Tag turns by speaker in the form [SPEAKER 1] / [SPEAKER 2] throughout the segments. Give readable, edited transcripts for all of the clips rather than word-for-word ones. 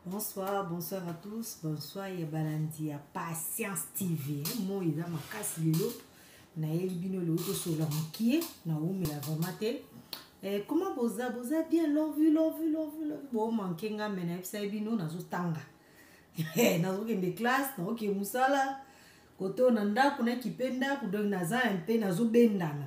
[SPEAKER 1] Bonsoir, bonsoir à tous. Bonsoir, Yabalandi, à Patience TV. Moi, il a ma casse lilo. Na elbino lo to so la mkie na umi la vamate. Comment boza bien love bon manke nga mena epsa ebino na zo tanga. Na zo kende classe na oke musala. Koto na ndako na kipenda kudong na za mpe na zo bendana.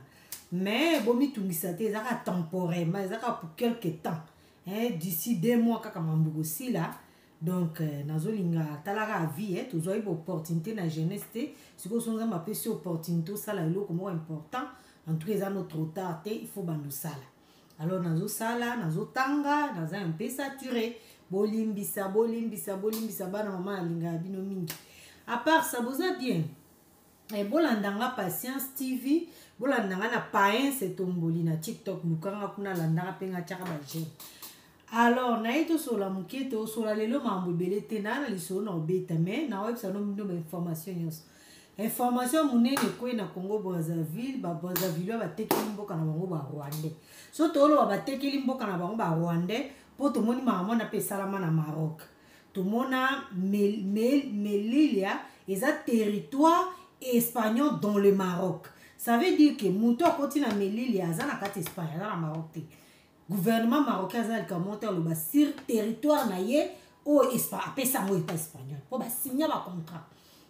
[SPEAKER 1] Mais bomi tungisa te ezaka temporairement, ezaka pour quelque temps. D'ici 2 mois kaka mambugo si là. Donc nazolinga talaka vie toujours une opportunité na jeunesse te siko sonza mapesi opportunité ça là eloko moko important en tout cas no trop tard te il faut bando sala alors nazo sala nazo tanga naza un peu saturé bolimbisa bana mama alinga bino mingi à part ça boza bien bolandanga Patience TV bolandanga na pain c'est tomboli na TikTok mukanga kuna landanga penga chaka ba jeune. Alors, na ito sola muketo sola lelo mambo bele tena na liso na obeta me na websa no mino information nyos. Information munene ko na Congo Brazzaville, Brazzaville ba tekeli mboka na bango ba Rwandais. So tolo ba tekeli mboka na bango ba Rwandais, po to moni mama na pe salama na Maroc. To mona Melilla eza territoire espagnol dans le Maroc. Ça veut dire que muto akoti na Melilla za na kati Espagne, za na Maroc te. Gouvernement marocain a le monter le sur territoire naie au Espagne après ça moi pas espagnol pour ba signer un contrat.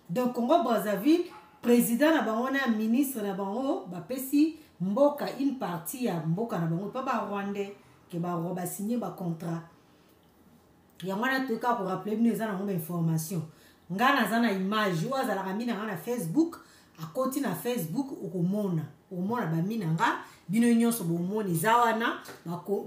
[SPEAKER 1] Donc Congo Brazzaville président na bango na ministre na bango ba pesi mboka une partie ya mboka na bango pas ba rwandais que ba signer ba contrat. Ya mwana to ka ko rappeler bino za na information. Ngana za na image ou za la mina na Facebook à côté na Facebook okomona ba mina nga bino nyonso bomoni zawana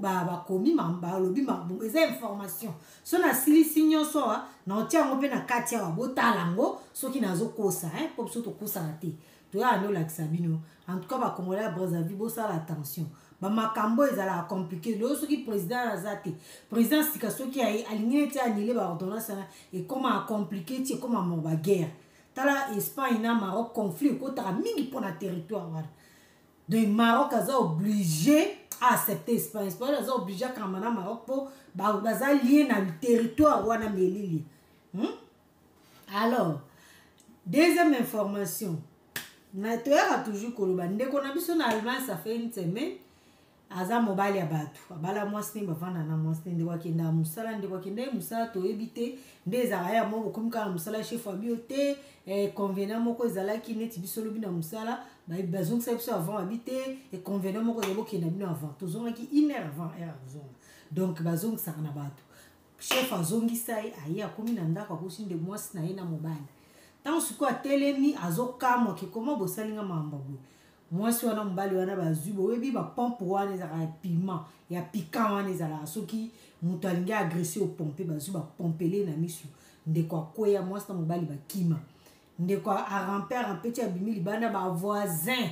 [SPEAKER 1] bakomi balobi eza information so na silisi nyonso na otiango mpe na kati awa botalango soki nazokosa po biso tokosana te toya anolakisa bino en tout cas bakongolais ya Brazzaville bosala attention bamakambo ezalaka compliqué lelo soki président aza te président sika soki alingi neti anile baordonnance wana ekoma compliqué ti ekoma mo baguerre tala Espagne na Maroc conflit ekotaka mingi mpona territoire wana. Donc Maroc a obligé à accepter l'Espagne. L'Espagne a obligé à camana Maroc pour lié dans le territoire où on a mêlé. Alors, deuxième information. Natoire a toujours colobandé qu'on a vu son Allemagne ça fait une semaine. Aza mobile ya batu abala mwasini bavana na mwasini ndekwa kenda musala ndekwa kenda musala to ebite ndeza ya moko komika na musala chef abiote convenant moko ezalaki neti bisolo bina musala bazong sa biso avant habité et convenant moko zabo kenda bino avant tozongaki 1 heure avant heure zonga donc bazong sa na batu chef azongi sai aya komi na ndako akosinde mwasi na ye na mobile tant suko atelemi azokama ke comment bosalinga mambabu mwasi wana mbali wana bazwi boyebi ba pompe wana ezaka piment ya piquant wana ezala soki mutu alingi agresser au pompe bazwi ba pompele na misu ndeko akoya mwasi na mobali bakima ndeko ramper ti abimi libanda ba voisin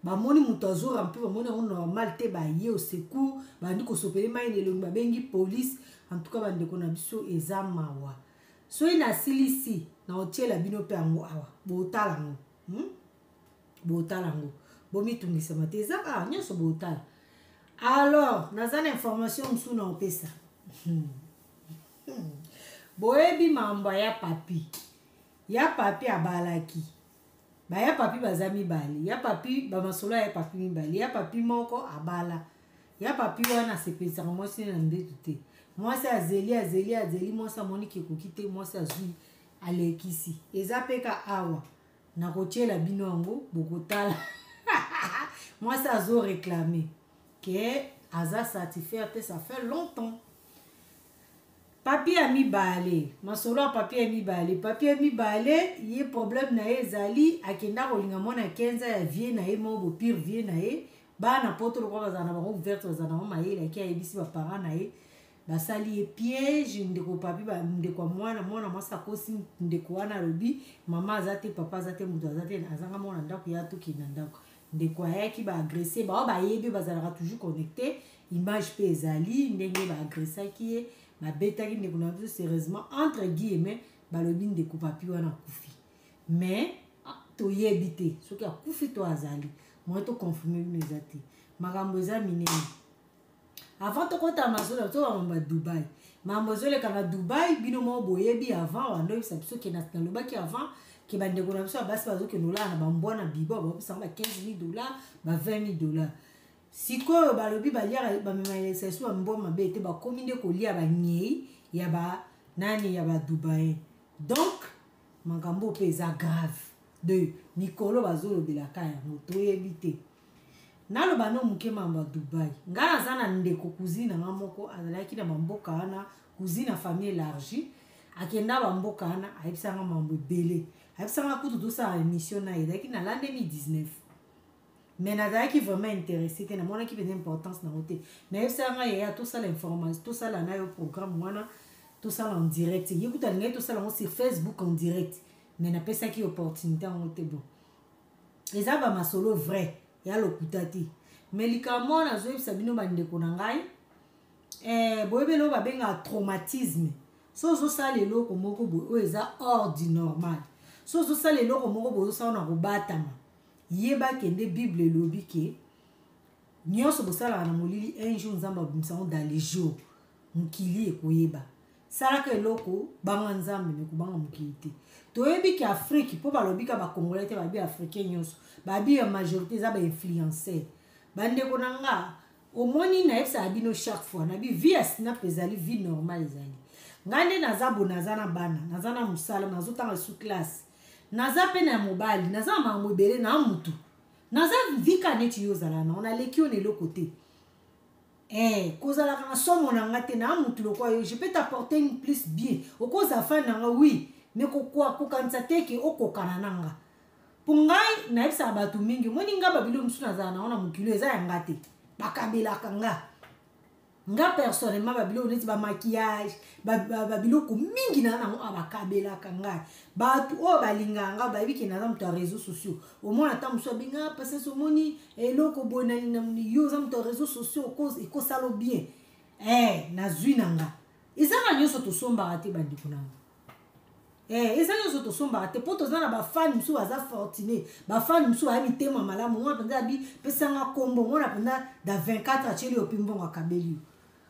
[SPEAKER 1] bamoni mutu azo ramper bamoni yango normal te baye au secours bandi kosopele mai nelongi babengi police en tout cas bandeko na biso eza mawa soki nasilisi na otiela bino mpe yango awa botala yango botalango bomitungisa mateza nyonso botala. Alors naza na information msu na opesa boyebi mambo ya papi abalaki ya papi baza mibale ya papi bamasolo ya papi mibale ya papi moko abala ya papi wana sepesaka mwasi na ndetu te mwasi azeli mwasi amoniki ekoki te mwasi azwi alekisi eza peka awa na kotiela bino yango bokotala mwasi azo réclamer que aza satisfaire te ça fait longtemps papier ya mibale masolo ya papier ya mibale ye problème na ye ezali akenda kolinga mwana 15 ya vie na ye mo bopire vie na ye bana poto lokwa bazala na bango ouverte bazala na bango mayele aki ayebisi baparent na ye basali ye piège ndeko papi ndeko mwana mwasi akosi ndeko wana alobi mama aza te papa aza te mutu aza te azanga mwana ndako ya tokenda ndako ndeko ayaki baagresse bao bayebi bazalaka toujours connecté image mpe ezali ndenge baagresaki ye babetaki ndeko na biso sérieusement entre guillemets balobi ndeko papi wana akufi mais toyebi te soki akufi to azali moye toconfirme bino eza te makambo eza minene. avant to kota masolo to ba Dubaï mamozole kana Dubaï bino mo boyebi avant wando bisa biso ke na lobaki avant ke bande ko na biso basi bazo ke nola na bambona bibo ba bisa ba $15,000 ba $20,000 siko balobi balia ba mema sesu ba mboma bete ba kominde ko lia ba nyei ya ba nani ya ba Dubaï donc makambo pesa grave de Nicolo bazolo belaka ya moto yebite nalo bano muke mamba Dubaï ngana zana ndeko cousine nga moko azalaki na mamboka wana cousine famille élargie akenda bamboka wana ayebisanga mambo ebele ayebisanga kutu tosala émission na ezalaki na l'an 2019 mais nazalaki vraiment intéressé te namonaki mpenza importance nango te nayebisanga yeya tosala information tosala na yo programme wana tosala en direct ye kutu alingai tosala yango sur Facebook en direct mais napesaki opportunité yango te bon eza bamasolo vrai ya lokuta te mais likambo nazoyebisa bino bandeko na ngai boyebeli oyo babengaka traumatisme so ozosala eloko moko boye oyo eza hors du normal so ozosala eloko moko boye ozosala na kobatama yeba kende bible elobi ke nyonso bosalaka na molili un jour nzambe abimisango dans les jours mokili ekoyeba salaka eloko banga nzambe mekobanga mokili te toyebi ke Afrique mpo balobika bakongolais te babi africain nyonso babi ya majorité eza bainfluencer bandeko na nga omoni nayebisaka bino chaque fois nabi vie ya snap ezali vie normale ezali ngai nde naza bo naza na bana naza na mosala nazotanga sous classe naza mpe na mobali naza na makambo ebele na mutu naza vika neti yo ozala na onaleki yo na eloko te kozalaka na somo na nga te na mutu lokwa yo je peux t'apporter une plus bien okoza fani na nga oui mais kokanisa te ke okokana na nga mpo ngai nayebisaka bato mingi omoni nga babilo mosusu nazala na wana mokilo eza ya nga te bakabelaka nga personnellement babilo neti bamaquillage babiloko mingi na nango bakabelaka ngai bato oyo balingaka nga bayebi ke naza moto ya réseaux sociaux omona ata mosu abenga pasese omoni eloko boye nani yo oza moto ya réseaux sociaux ekosala bien nazwi na nga ezanga nyonso tosombaka te bandeko nango eza nyonso tosombaka te mpo toza na bafani mosusu baza fortuné bafani mosusu baya mitema malamu ngona mpenza abi pesanga kombo ngona mpenza da 24 atieli yo mpe mbongo akabeli yo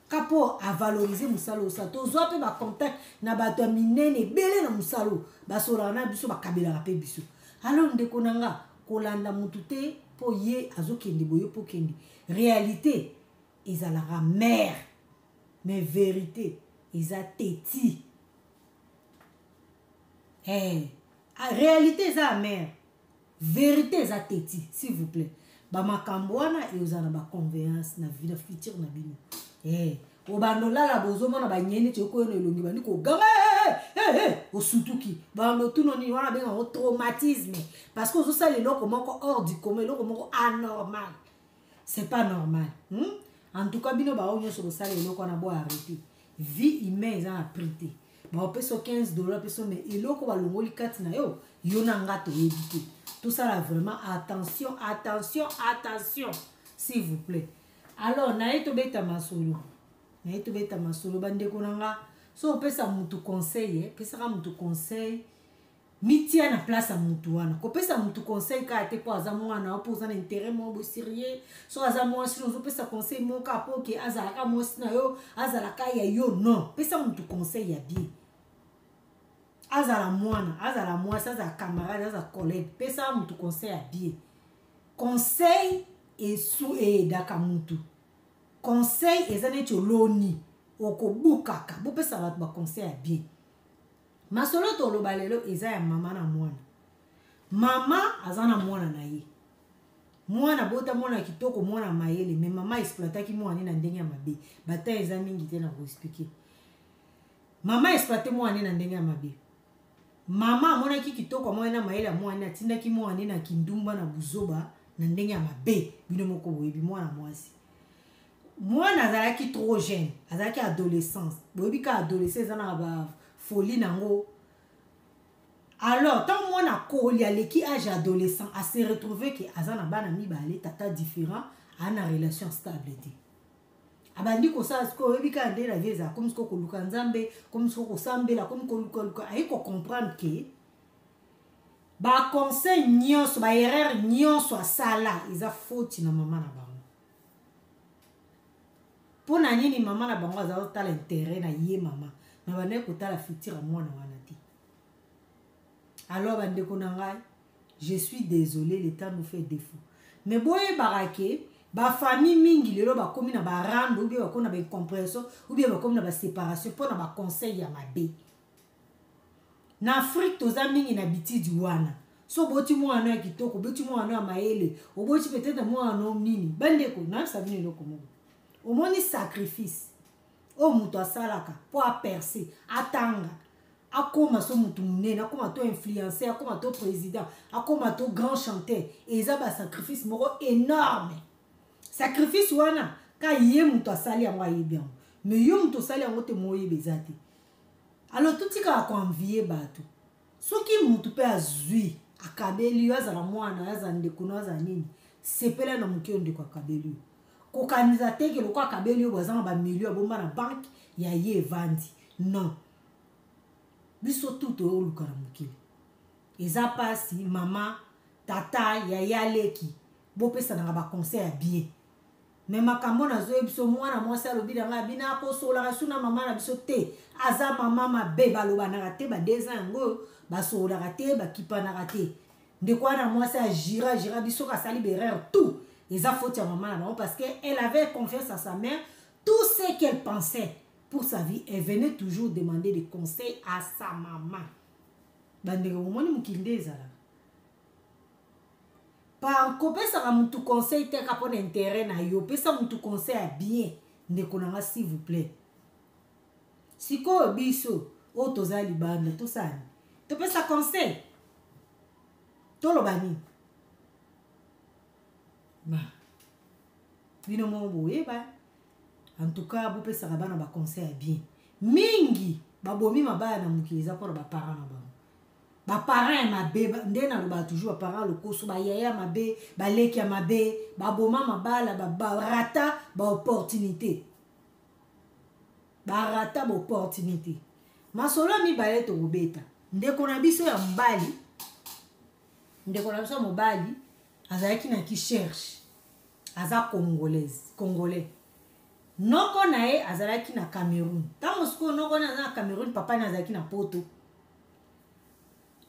[SPEAKER 1] ka mpo avalorize mosala osala tozwa mpe bacontact na bato ya minene ebele na mosala basolaka na biso bakabelaka mpe biso alo ndeko na nga kolanda motu te mpo ye azokende boye mpo kende réalité ezalaka mère mais vérité eza teti réalité eza amère vérité eza teti s'il vous plaît bamakambo wana eozala na baconvéance na vie na future na bino obandolala bozomona banyeni ti okoyo na elongi bandi koganga osutuki bandotuno nini wana bengango traumatisme parce que ozosala eloko moko hors du commun eloko moko anormal c'est pas normal en tout cas bino bao nyonso bosala eloko wana bo arrêté vie humaine eza na prix te baopesa $15 peso mais eloko balongoli kati na yo yo na nga toyebi te tosala vraiment attention s'il vous plaît alors naye tobeta masolo bandeko na nga so opesa mutu conseil pesaka mutu conseil mitia na place ya mutu wana kopesa mutu conseil kaka te mpo aza mwana mpo oza na intérêt moko bosérieux so aza mwasi ozopesa conseil moka mpo ke azalaka mwasi na yo azalaka ya yo non pesa mutu conseil ya bien azala mwana azala mwasi azala camarade azala collègue pesa mutu conseil ya bien conseil esu eyedaka mutu conseil eza neti oloni okobukaka bopesa bato baconseil ya bien masolo toloba lelo eza ya mama na mwana mama aza na mwana na ye mwana bota mwana kitoko mwana mayele mais mama exploitaki mwana na ndenge ya mabe bata eza mingi te na koexplike mama exploite mwana na ndenge ya mabe mama amonaki kitoko mwana mayele ya mwana atindaki mwana na kindumba na buzoba na ndenge ya mabe bino moko boyebi mwana mwasi mwana azalaki trop jeune azalaki adolescence boyebi ka adolescence eza na bafolie nango alors tant mwana koli aleki âge adolescent a se retrouver ke aza na bana mibale tata différent ana relation stable te abandi kosala siko oyebi ka nde la vie ezala komi siko koluka nzambe komi siko kosambela komi koluka aye kocomprendre ke baconseil nyonso baerreur nyonso asala eza faute na mama na bango Pour na nini maman na bango azalo ta l'intérêt na yé maman. Na bande ko ta la future à moi na wana ti. Alors bande ko na ngai, je suis désolé, le temps nous fait défaut. Mais boye barake, ba famille mingi lelo ba komi na ba rando ou bien ba komi na ba incompréhension ou bien ba komi na ba séparation pour na ba conseil ya mabe. Na Afrique toza mingi na biti du wana. So boti mwana kitoko, boti mwana maele, oboti peut-être mwana nini. Bandeko na sabini loko mo. Omoni sacrifice. O muto asalaka pour a percer, atanga. Akoma so mutu munene, akoma to influenceur, akoma to président, akoma to grand chanteur. Et ça ba sacrifice moko énorme. Sacrifice wana ka yé mutu asali ya mwa bien. Mais yo mutu asali ya ngote moye bezate. Alors tout ce qu'on a envié bateau. Ce qui mutu pe azui akabeli yo azala mwana azala ndeko no azala nini. Sepela na muki ndeko akabeli. Ko kanisa teke lokwa akabeli yo bazanga ba million bomba na banque ya ye vandi. Non. Biso tout o lukara mukili. Eza pasi mama tata ya leki. Bo pesa na ba conseil bien. Mais makambo na zo ebiso mwana mwasi alobi nga bina ko sola rasuna mama na biso te aza mama mabe baloba na rate ba 2 ans ngo ba sola rate ba kipa na rate ndeko na mwasi a gira biso ka sali berère tout eza faute ya mama na maman parce que elle avait confiance à sa mère tout ce qu'elle pensait pour sa vie elle venait toujours demander des conseils à sa maman bandeko moni mukindeza la par kopesa ka mutu conseil te ka pona intérêt na yo pesa mutu conseil à bien ndeko nanga s'il vous plaît siko biso o toza libanda to sani to pesa conseil to lobani ba bino mo boye ba en tout cas bo pesa ka bana ba conseil à bien mingi ba bomi mabaya na mukiliza pona ba parents na ba ba parents mabe ndena ba toujours ba parents lokoso ba yaya mabe ba leki mabe ba boma mabala ba rata ba opportunité ba rata ba opportunité masolo mi ba to beta ndeko na biso ya mbali ndeko na biso mobali azaki na ki cherche aza congolais noko na ye azalaki na Cameroun tango siko noko na Cameroun papa na azalaki na Poto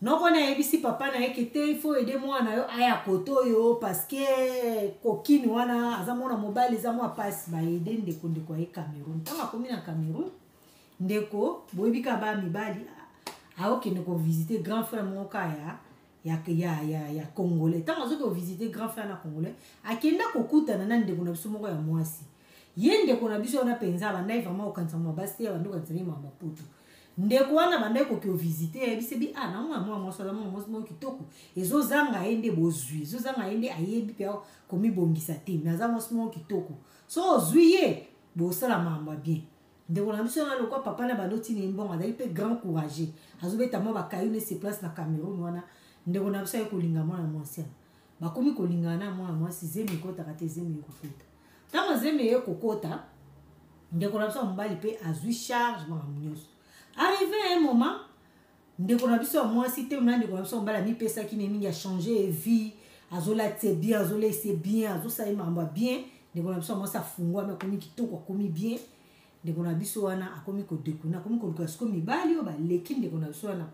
[SPEAKER 1] noko na yebisi papa na ye kete il faut aider moi na yo aya koto yo parce que kokini wana aza mona mobile za mwa passe ba aider ndeko ye Cameroun tanga komi na Cameroun ndeko boyebika ba mibali aokende ko visiter grand frère moka ya congolais tanga zo ko visiter grand frère na congolais akenda kokutana na ndeko na biso moko ya mwasi ye ndeko na biso na penza ba ndai vraiment okanisa mabasi ya ndeko ntsani mama poto ndeko wana bandai ko visiter yebise bi na mwa mosala mwa kitoko ezo zanga ende bozwi ezo zanga ende ayebi pe komi bongisa te mais aza mwa kitoko so ozwi ye bo sala mamba bien ndeko na biso na lokwa papa na baloti ni mbongo azali pe grand courageux azobeta mwa bakayu ne se place na Cameroun wana ndeko na biso kolinga mwana mwasi bakomi kolinga na mwana mwasi zemi kota kate zemi kokota tama zemi ye kokota ndeko na biso mbali pe azwi charge mwa mnyoso. Arrivé à un moment, ndeko na biso mwasi te mna ndeko na biso mbala mi pesa ki mingi a changer vie, azola te bien, azola c'est bien, azosa mamba bien, ndeko na biso mwasi afungwa me komi kitoko komi bien, ndeko na biso wana akomi ko dekuna, akomi ko luka sko mibali yo ba leki ndeko na biso wana.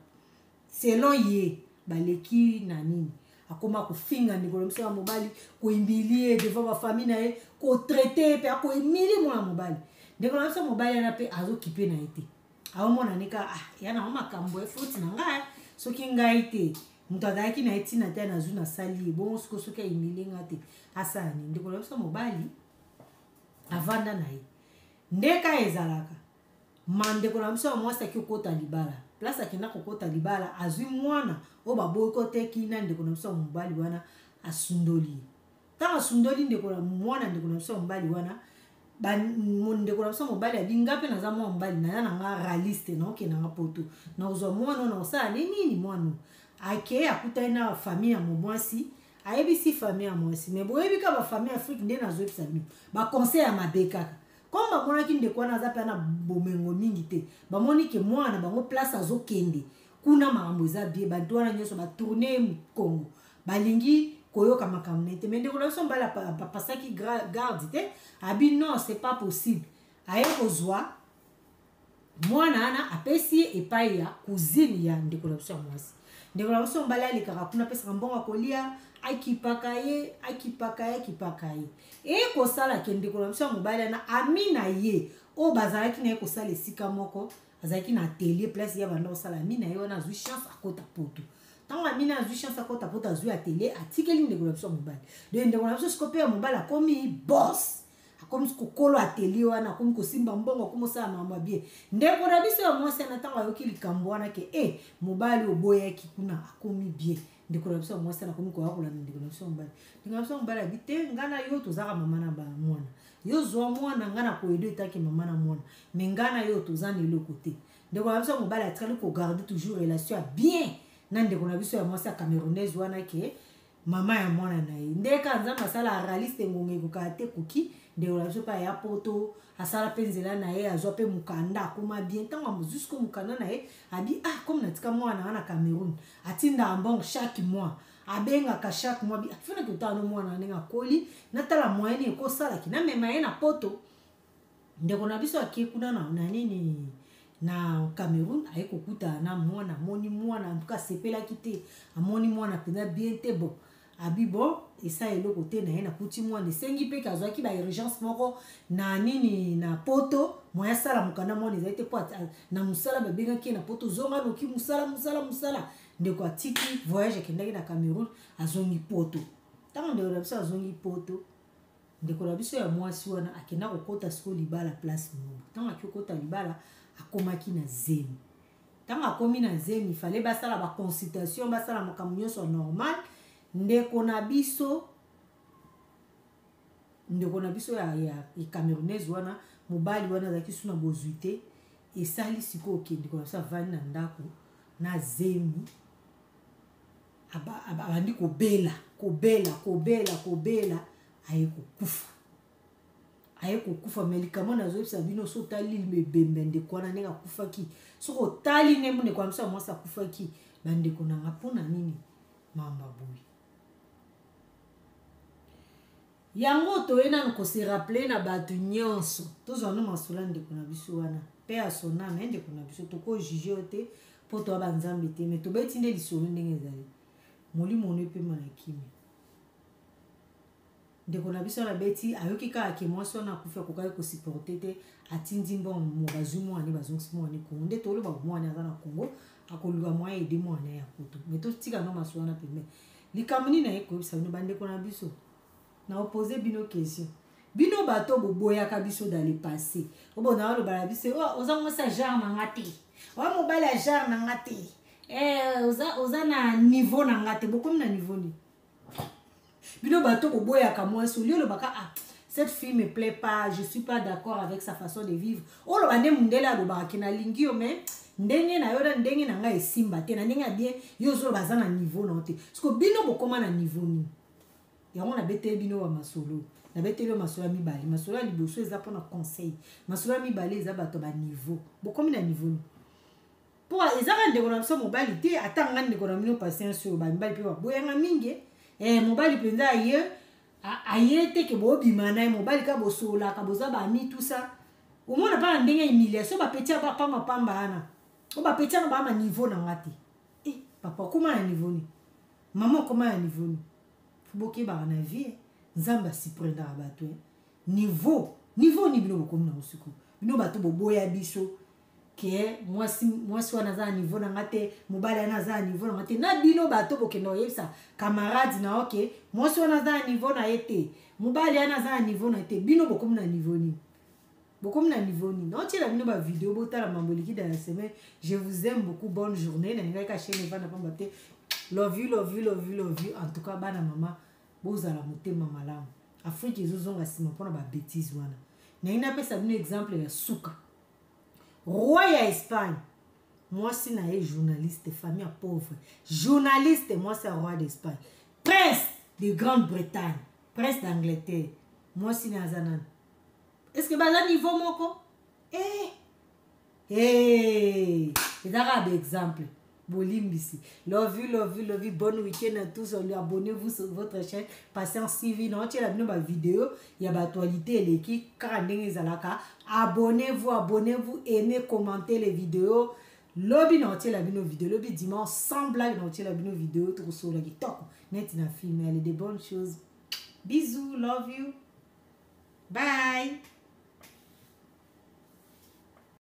[SPEAKER 1] Selon ye, ba leki na nini? Akoma ko finga ndeko na biso ya mobali ko humilier devant ba famille na ye, ko traiter pe ko humilier mwana mobali. Ndeko na biso mobali na pe azo kipe na ite. Aomona nika yana makambo efoti na ngai soki ngai te mutu azalaki na etina te na zuna sali bon soki aimilenga te asani ndeko na biso mobali avanda na ye ndeka ezalaka mandeko na biso mwasi aki kokota libala place akenda kokota libala azwi mwana o baboyiko te kina ndeko na biso mobali wana asundoli tanga asundoli ndeko na mwana ndeko na biso mobali wana ndeko na biso mobali abinga pe naza mwa mobali na nga realiste na oke na nga poto na uzwa mwana na osala nini mwana ake akutani na famille ya mwasi ayebisi famille ya mwasi mais boyebika ba famille Afrique nde nazoyebisa bino ba conseil ya mabe kaka comme bamonaki ndeko wana aza pe na bomengo mingi te bamoni ke mwana bango place azokende kuna makambo eza bien bantu wana nyonso batourne Congo balingi koyoka makambo nete mais ndeko na biso mbala pasaki garde te abi non c'est pas possible aye kozwa mwana ana apesi epai ya cousine ya ndeko na biso ya mwasi ndeko na biso mobali alekaka kuna apesaka mbongo akolia akipaka ye ekosala ke ndeko na biso ya mobali ana ami na ye oyo bazalaki na ye kosala esika moko azalaki na atelier place ya banda kosala ami na ye wana azwi chance akota poto ntango ami na azwi chance akota poto azwi atelier atikeli ndeko na biso ya mobali de ndeko na biso siko mpe ya mobali akomi boss akomi kokolo atelier wana akomi kosimba mbongo akomi osala makambo ya bien ndeko na biso ya mwasi ana ntango ayoki likambo wana ke mobali oboyaki kuna akomi bien ndeko na biso ya mwasi ana akomi koyakola na ndeko na biso ya mobali ndeko na biso ya mobali abi te nga na yo tozaka mama na mwana yo zwa mwana nga na koyedo etaki mama na mwana me nga na yo toza na eloko te ndeko na biso ya mobali atikali kogarde toujours relation ya bien na ndeko na biso ya mwasi ya camerounaise wana ke mama ya mwana na ye ndeka nzambe asala araliste ngonga ekokaka te koki ndeko na biso mpe aya poto asala mpe nzela na ye azwa mpe mokanda akoma bien ntango jusqu'au mokanda na ye abi comme natika mwana wana Cameroun atindaka mbongo chaque mois abengaka chaque mois bi afina kotala no mwana ndenge akoli natala moyeni ekosalaki namema ye na poto ndeko na biso akie kuna na nini na Cameroun aye kokutana na mwana amoni mwana en tout cas sepelaki te amoni mwana mpenza bien te bon abi bon esa eloko te na ye nakuti mwana esengi mpe kazwaki ba urgence moko na nini na poto moya sala mokanda mwana ezali te po na mosala babengaki na poto zonga noki mosala ndeko atiki voyage akendaki na Cameroun azongi poto ntango ndeko na biso azongi poto ndeko na biso ya mwasi wana akenda kokota siko libala place mobo ntango akikota libala akomaki na zemi ntango akomi na zemi fale basala baconsultation basala makambo nyonso normal ndeko na biso ya camerounaise wana mobali wana azalaki suna bozwi te esali siko okende ndeko na biso avandi na ndako na zemi abandi kobela aye kokufa melikamo nazoyebisa bino so otali mebembe ndeko wana ndenge akufaki soki otali nde ndeko na biso ya mwasi akufaki bandeko nanga mpona nini mamba boye yango toye nanu kose rappele na bato nyonso tozwa no masola ndeko na biso wana mpe asona me ndeko na biso tokojuge yo te mpo toya banzambe te me tobeti nde lisolo ndenge ezali molimo ono epema na kimi ndeko na biso wana beti ayoki kaka ke mwasi wana akufi akokaki kosupporte te atindi mbongo bazwi mwana bazongisi mwana kongo nde toloba mwana aza na kongo akoluka mwana ede mwana ya poto me totika no masola wana pembe likambo nini naye koyebisa bino bandeko na biso na opose bino question bino bato boboyaka biso dans le passé obona aloba na biso oza mwasi genre na nga te oya mobali ya genre na nga te oza na niveau na nga te bokomi na niveau ni bino bato boboyaka mwasi oli olobaka cette fille me plaît pas je suis pas d'accord avec sa façon de vivre oloba nde mundele alobaka ke nalingi yo me ndenge na yo na ndenge na nga esimba te na ndenge ya bien yo ozoloba aza na niveau na yo te parceke bino bokoma na niveau nini yango nabeteli bino wa masolo nabeteli yo masolo ya mibale masolo ya liboso eza mpona conseil masolo ya mibale eza bato baniveau bokomi na niveau ni mpo ezaka ndeko na biso mobali te ata nga ndeko na bino patience oyo bamibali mpe baboyanga mingi mobali mpenza aye te ke bobima na ye mobali ka bosolaka boza bami tout ça omona mpa na ndenge ya humiliation bapeti ya bapambapamba wana o bapeti yango bama niveau na nga te papa okoma na niveau ni mama okoma na niveau ni bokebaka na vie nzambe asiprendaka bato niveau ni bino bokomi na mosiko bino bato boboya biso ke mwasi wana aza na niveau na nga te mobali wana aza na niveau na nga te na bino bato bokenda koyebisa camarade na oke mwasi wana aza na niveau na ye te mobali wana aza na niveau na ye te bino bokomi na niveau nini bokomi na niveau nini naotiela bino bavideo botala mambo eliki dans la semaine je vous aime beaucoup bonne journée nalingaki ka chaîne evanda pamba te love you en tout cas bana mama bozala motema malamu afrique ezozonga nsima mpona babétise wana nayi napesa bino exemple ya suka roi ya Espagne mwasi na ye journaliste famille ya pauvre journaliste mwasi ya roi d'Espagne prince de Grande-Bretagne prince d'Angleterre mwasi na aza nani est-ce que baza niveau moko ezaka ba exemple Bolimbisi. Love you. Bon week-end à tous. Abonnez-vous sur votre chaîne Patience TV. Non, tu as la vidéo. Il y a l'actualité et qui abonnez-vous, aimez, commentez les vidéos. Lobby non, tu as la vidéo. Lobby dimanche sans blague non, tu as la vidéo. Tout sur le TikTok. Net na film, elle est des bonnes choses. Bisous, love you. Bye.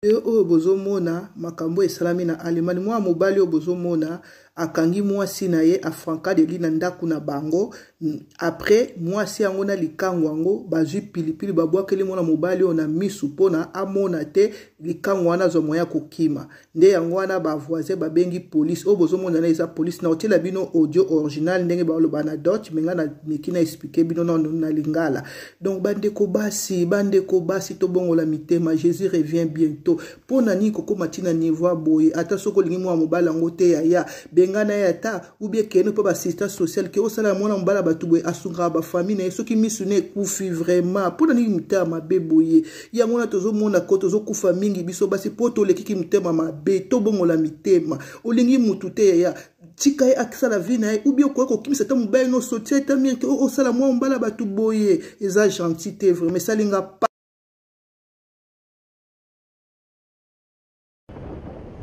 [SPEAKER 2] Oyo bozomona makambo esalami na Allemagne mwa mobali oyo bozomona akangi mwasi na ye afranka de li na ndako na bango après mwasi yango na likango yango bazwi pilipili babwakeli mwana mobali oyo na misu mpona amona te likango wana azwa moya kokima nde yango wana bavoisin babengi police oyo bozomona na eza police na otiela bino audio original ndenge baloba na dot menga na meki na expliquer bino na lingala donc bandeko basi tobongola mitema Jésus revient bientôt pona ni kokoma tina niveau boye ata soko lingi mwa mobali yango te ya bengana ya ta ou bien keno po ba assistance sociale ke osala mwana mbala batu boye asunga ba famille na soki misune kufi vraiment pona ni mitama beboye ya mwana tozo mona ko tozo kufa mingi biso basi poto lekiki mitema mabe to bongola mitema olingi mutu te ya tika ye akisa la vie na ye ou bien ko kimisa ta mobali no sotia ta mien ke osala mwana mbala batu boye eza gentil te vraiment salinga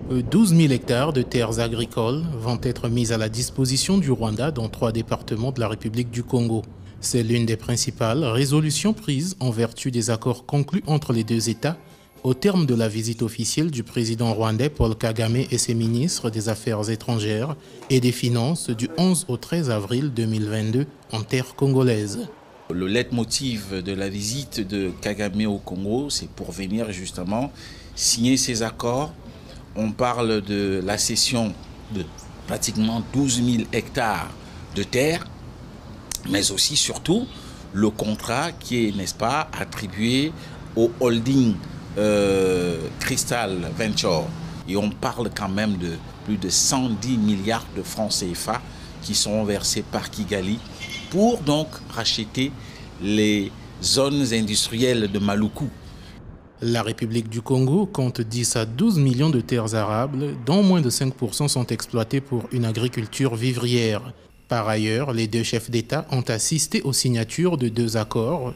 [SPEAKER 3] 12 000 hectares de terres agricoles vont être mis à la disposition du Rwanda dans 3 départements de la République du Congo. C'est l'une des principales résolutions prises en vertu des accords conclus entre les deux États au terme de la visite officielle du président rwandais Paul Kagame et ses ministres des Affaires étrangères et des Finances du 11 au 13 avril 2022 en terre congolaise.
[SPEAKER 4] Le leitmotiv de la visite de Kagame au Congo, c'est pour venir justement signer ces accords. On parle de la cession de pratiquement 12 000 hectares de terre, mais aussi, surtout, le contrat qui est, n'est-ce pas, attribué au holding Crystal Venture. Et on parle quand même de plus de 110 milliards de francs CFA qui sont versés par Kigali pour donc racheter les zones industrielles de Maluku.
[SPEAKER 3] La République du Congo compte 10 à 12 millions de terres arables, dont moins de 5% sont exploitées pour une agriculture vivrière. Par ailleurs, les deux chefs d'État ont assisté aux signatures de 2 accords,